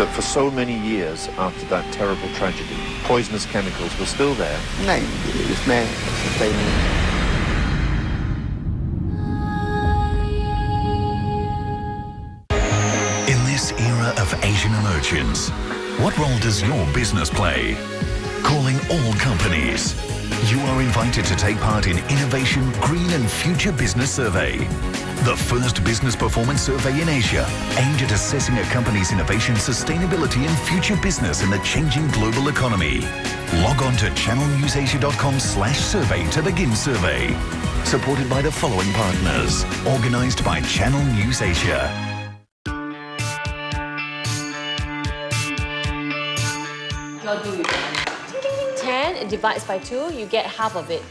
that for so many years after that terrible tragedy, poisonous chemicals were still there? नहीं, इसमें सच्चाई नहीं है। In this era of Asian emergence, what role does your business play? Calling all companies. You are invited to take part in Innovation Green and Future Business Survey, the first business performance survey in Asia, aimed at assessing a company's innovation, sustainability and future business in the changing global economy. Log on to channelnewsasia.com/survey to begin survey. Supported by the following partners. Organized by Channel News Asia. 10 divides by 2, you get half of it.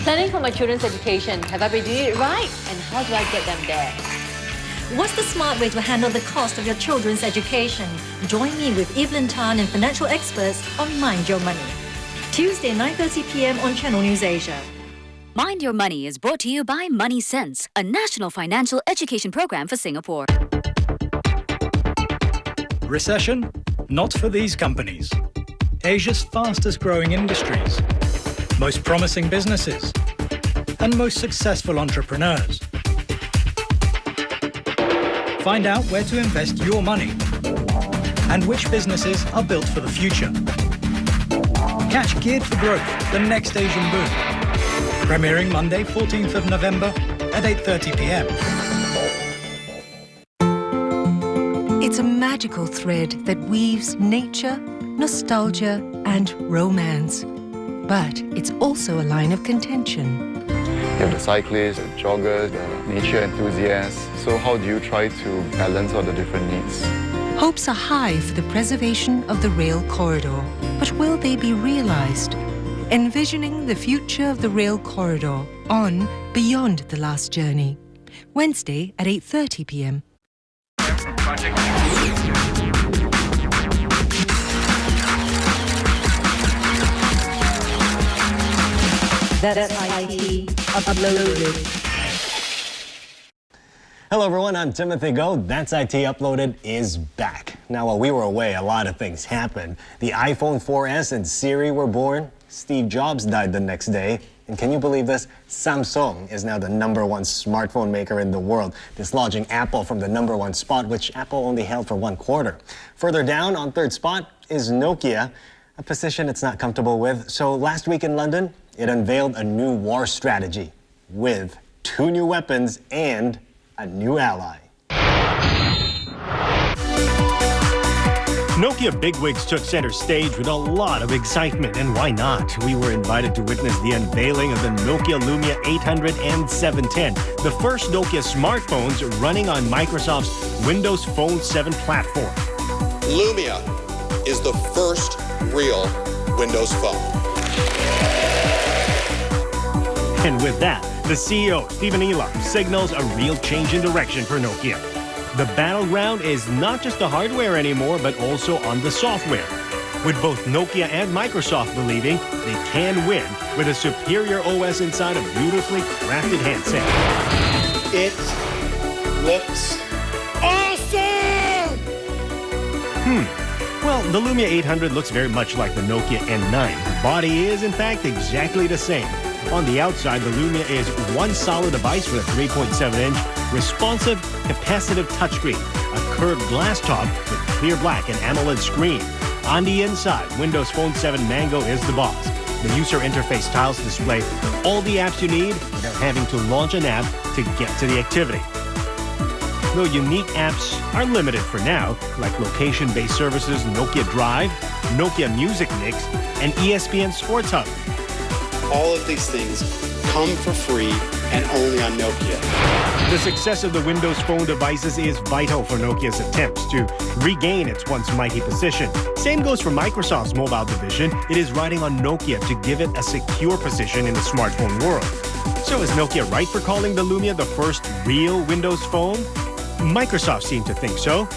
Planning for my children's education. Have I been doing it right? And how do I get them there? What's the smart way to handle the cost of your children's education? Join me with Evelyn Tan and financial experts on Mind Your Money. Tuesday, 9:30 p.m. on Channel News Asia. Mind Your Money is brought to you by Money Sense, a national financial education program for Singapore. Recession? Not for these companies. Asia's fastest growing industries, most promising businesses, and most successful entrepreneurs. Find out where to invest your money and which businesses are built for the future. Catch Geared for Growth, the next Asian boom. Premiering Monday, 14th of November at 8:30 p.m. It's a magical thread that weaves nature, nostalgia, and romance. But it's also a line of contention. You have the cyclists, the joggers, the nature enthusiasts. So how do you try to balance all the different needs? Hopes are high for the preservation of the rail corridor. But will they be realized? Envisioning the future of the rail corridor on Beyond the Last Journey. Wednesday at 8:30 p.m. That's IT Uploaded. Hello everyone, I'm Timothy Go. That's IT Uploaded is back. Now while we were away, a lot of things happened. The iPhone 4S and Siri were born. Steve Jobs died the next day. And can you believe this? Samsung is now the #1 smartphone maker in the world, dislodging Apple from the #1 spot, which Apple only held for 1 quarter. Further down on 3rd spot is Nokia, a position it's not comfortable with. So last week in London, it unveiled a new war strategy with 2 new weapons and a new ally. Nokia bigwigs took center stage with a lot of excitement, and why not? We were invited to witness the unveiling of the Nokia Lumia 800 and 710, the first Nokia smartphones running on Microsoft's Windows Phone 7 platform. Lumia is the first real Windows phone. And with that, the CEO, Stephen Elop, signals a real change in direction for Nokia. The battleground is not just the hardware anymore, but also on the software. With both Nokia and Microsoft believing they can win with a superior OS inside a beautifully crafted handset. It looks awesome! Well, the Lumia 800 looks very much like the Nokia N9. The body is, in fact, exactly the same. On the outside, the Lumia is one solid device with a 3.7-inch responsive capacitive touchscreen, a curved glass top with clear black and AMOLED screen. On the inside, Windows Phone 7 Mango is the boss. The user interface tiles display all the apps you need without having to launch an app to get to the activity. Though unique apps are limited for now, like location-based services Nokia Drive, Nokia Music Mix, and ESPN Sports Hub. All of these things come for free and only on Nokia. The success of the Windows Phone devices is vital for Nokia's attempts to regain its once mighty position. Same goes for Microsoft's mobile division. It is riding on Nokia to give it a secure position in the smartphone world. So is Nokia right for calling the Lumia the first real Windows Phone? Microsoft seemed to think so.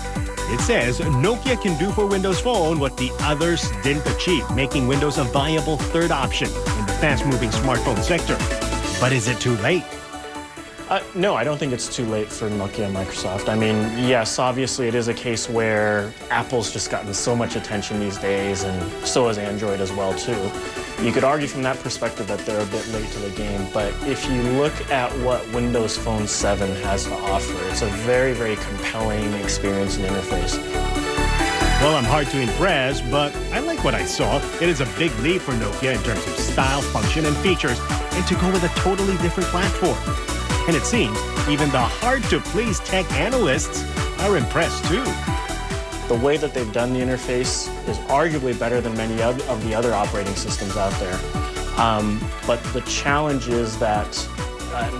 It says Nokia can do for Windows Phone what the others didn't achieve, making Windows a viable third option in the fast-moving smartphone sector. But is it too late? No, I don't think it's too late for Nokia and Microsoft. I mean, yes, obviously it is a case where Apple's just gotten so much attention these days, and so has Android as well, too. You could argue from that perspective that they're a bit late to the game, but if you look at what Windows Phone 7 has to offer, it's a very, very compelling experience and interface. Well, I'm hard to impress, but I like what I saw. It is a big leap for Nokia in terms of style, function, and features, and to go with a totally different platform. And it seems even the hard-to-please tech analysts are impressed, too. The way that they've done the interface is arguably better than many of the other operating systems out there. But the challenge is that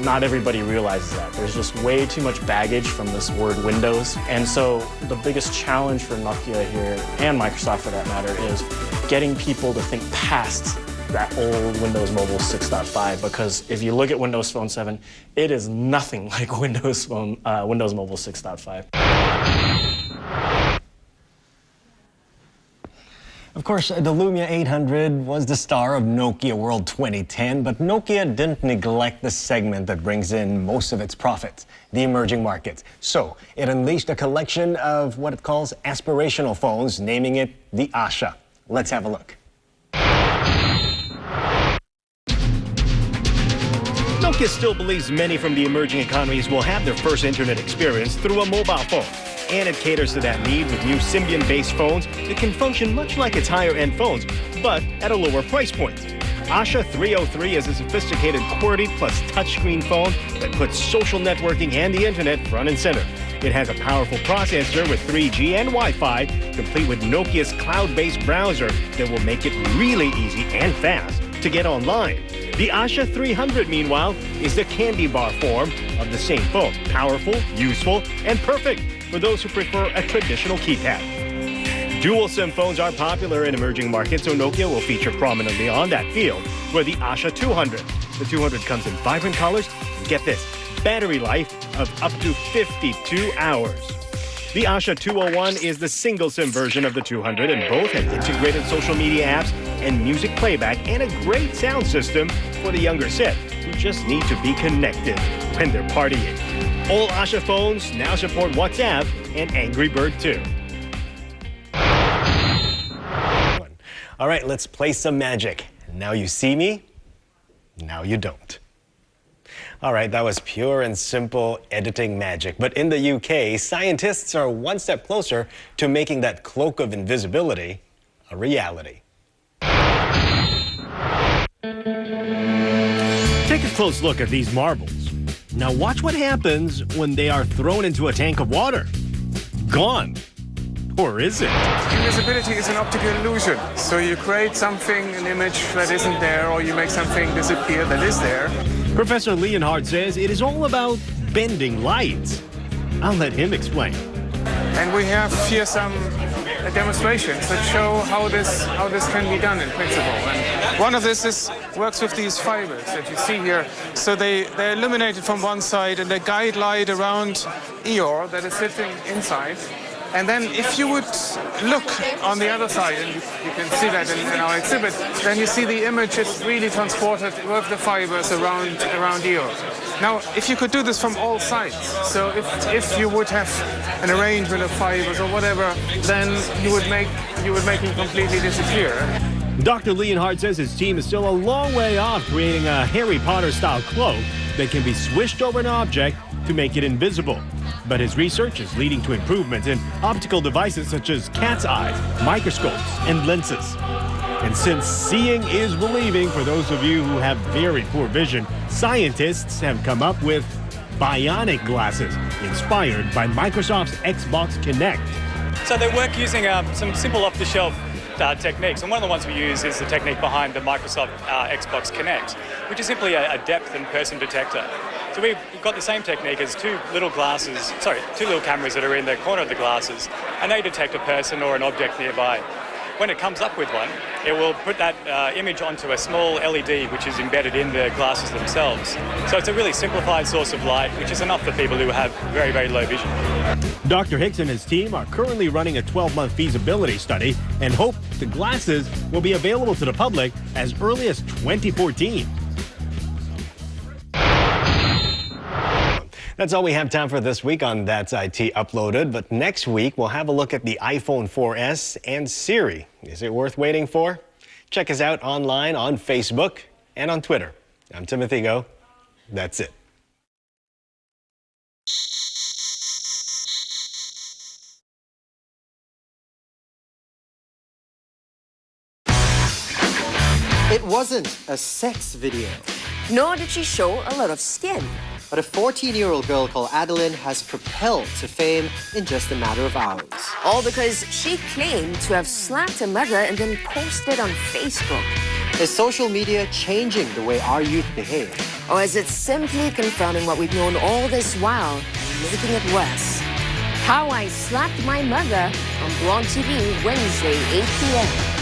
not everybody realizes that. There's just way too much baggage from this word Windows. And so the biggest challenge for Nokia here, and Microsoft for that matter, is getting people to think past that old Windows Mobile 6.5, because if you look at Windows Phone 7, it is nothing like Windows Mobile 6.5. Of course, the Lumia 800 was the star of Nokia World 2010, but Nokia didn't neglect the segment that brings in most of its profits, the emerging markets. So it unleashed a collection of what it calls aspirational phones, naming it the Asha. Let's have a look. Nokia still believes many from the emerging economies will have their first internet experience through a mobile phone. And it caters to that need with new Symbian-based phones that can function much like its higher-end phones, but at a lower price point. Asha 303 is a sophisticated QWERTY plus touchscreen phone that puts social networking and the internet front and center. It has a powerful processor with 3G and Wi-Fi, complete with Nokia's cloud-based browser that will make it really easy and fast to get online. The Asha 300, meanwhile, is the candy bar form of the same phone. Powerful, useful, and perfect for those who prefer a traditional keypad. Dual SIM phones are popular in emerging markets, so Nokia will feature prominently on that field for the Asha 200. The 200 comes in vibrant colors, and get this, battery life of up to 52 hours. The Asha 201 is the single SIM version of the 200, and both have integrated social media apps and music playback and a great sound system for the younger set who just need to be connected when they're partying. All Asha phones now support WhatsApp and Angry Bird too. All right, let's play some magic. Now you see me, now you don't. All right, that was pure and simple editing magic. But in the UK, scientists are one step closer to making that cloak of invisibility a reality. Take a close look at these marbles. Now watch what happens when they are thrown into a tank of water. Gone. Or is it? Invisibility is an optical illusion. So you create something, an image that isn't there, or you make something disappear that is there. Professor Leonhardt says it is all about bending light. I'll let him explain. And we have here some demonstrations that show how this can be done in principle. And one of this works with these fibers that you see here. So they're illuminated from one side and they guide light around Eeyore that is sitting inside. And then if you would look on the other side, and you can see that in our exhibit, then you see the image is really transported with the fibers around Eeyore. Now, if you could do this from all sides, so if you would have an arrangement of fibers or whatever, then you would make it completely disappear. Dr. Leonhardt says his team is still a long way off creating a Harry Potter-style cloak that can be swished over an object to make it invisible. But his research is leading to improvements in optical devices such as cat's eyes, microscopes, and lenses. And since seeing is believing for those of you who have very poor vision, scientists have come up with bionic glasses inspired by Microsoft's Xbox Kinect. So they work using some simple off-the-shelf techniques, and one of the ones we use is the technique behind the Microsoft Xbox Kinect, which is simply a depth and person detector. So we've got the same technique as two little cameras that are in the corner of the glasses, and they detect a person or an object nearby. When it comes up with one, it will put that image onto a small LED which is embedded in the glasses themselves. So it's a really simplified source of light, which is enough for people who have very, very low vision. Dr. Hicks and his team are currently running a 12-month feasibility study and hope the glasses will be available to the public as early as 2014. That's all we have time for this week on That's IT Uploaded. But next week, we'll have a look at the iPhone 4S and Siri. Is it worth waiting for? Check us out online on Facebook and on Twitter. I'm Timothy Go. That's it. It wasn't a sex video. Nor did she show a lot of skin. But a 14-year-old girl called Adeline has propelled to fame in just a matter of hours. All because she claimed to have slapped her mother and then posted on Facebook. Is social media changing the way our youth behave? Or is it simply confirming what we've known all this while and making it worse? How I Slapped My Mother on Blonde TV Wednesday, 8 p.m.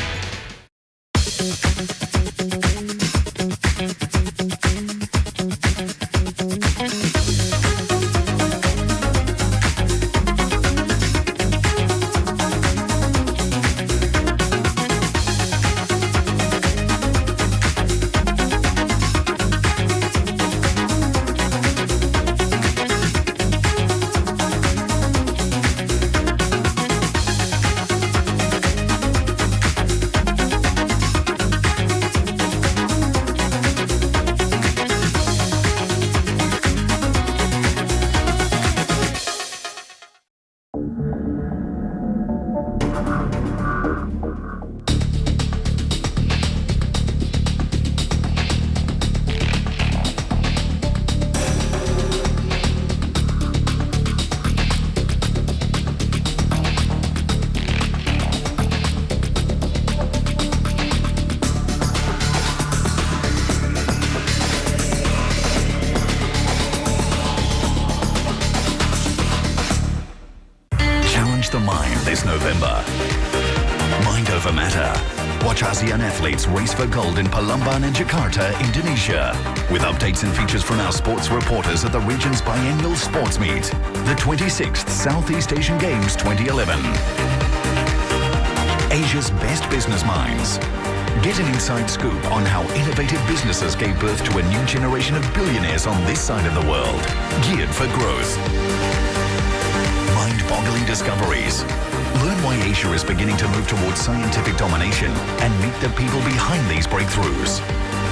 The mind this November. Mind over matter. Watch ASEAN athletes race for gold in Palembang and Jakarta, Indonesia. With updates and features from our sports reporters at the region's biennial sports meet, the 26th Southeast Asian Games 2011. Asia's best business minds. Get an inside scoop on how innovative businesses gave birth to a new generation of billionaires on this side of the world, geared for growth. Mind-boggling discoveries. Learn why Asia is beginning to move towards scientific domination and meet the people behind these breakthroughs.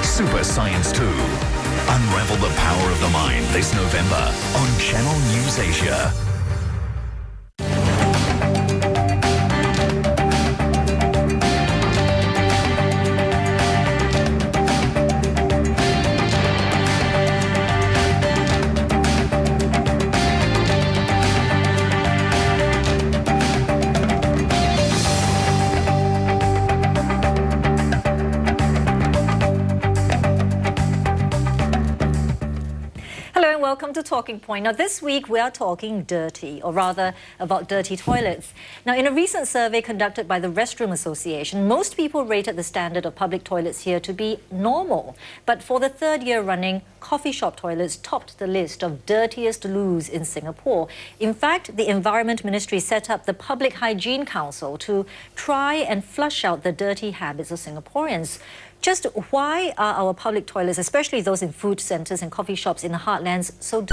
Super Science 2. Unravel the power of the mind this November on Channel News Asia. Welcome to Talking Point. Now, this week we are talking dirty, or rather about dirty toilets. Now, in a recent survey conducted by the Restroom Association, most people rated the standard of public toilets here to be normal. But for the third year running, coffee shop toilets topped the list of dirtiest loos in Singapore. In fact, the Environment Ministry set up the Public Hygiene Council to try and flush out the dirty habits of Singaporeans. Just why are our public toilets, especially those in food centres and coffee shops in the heartlands, so dirty?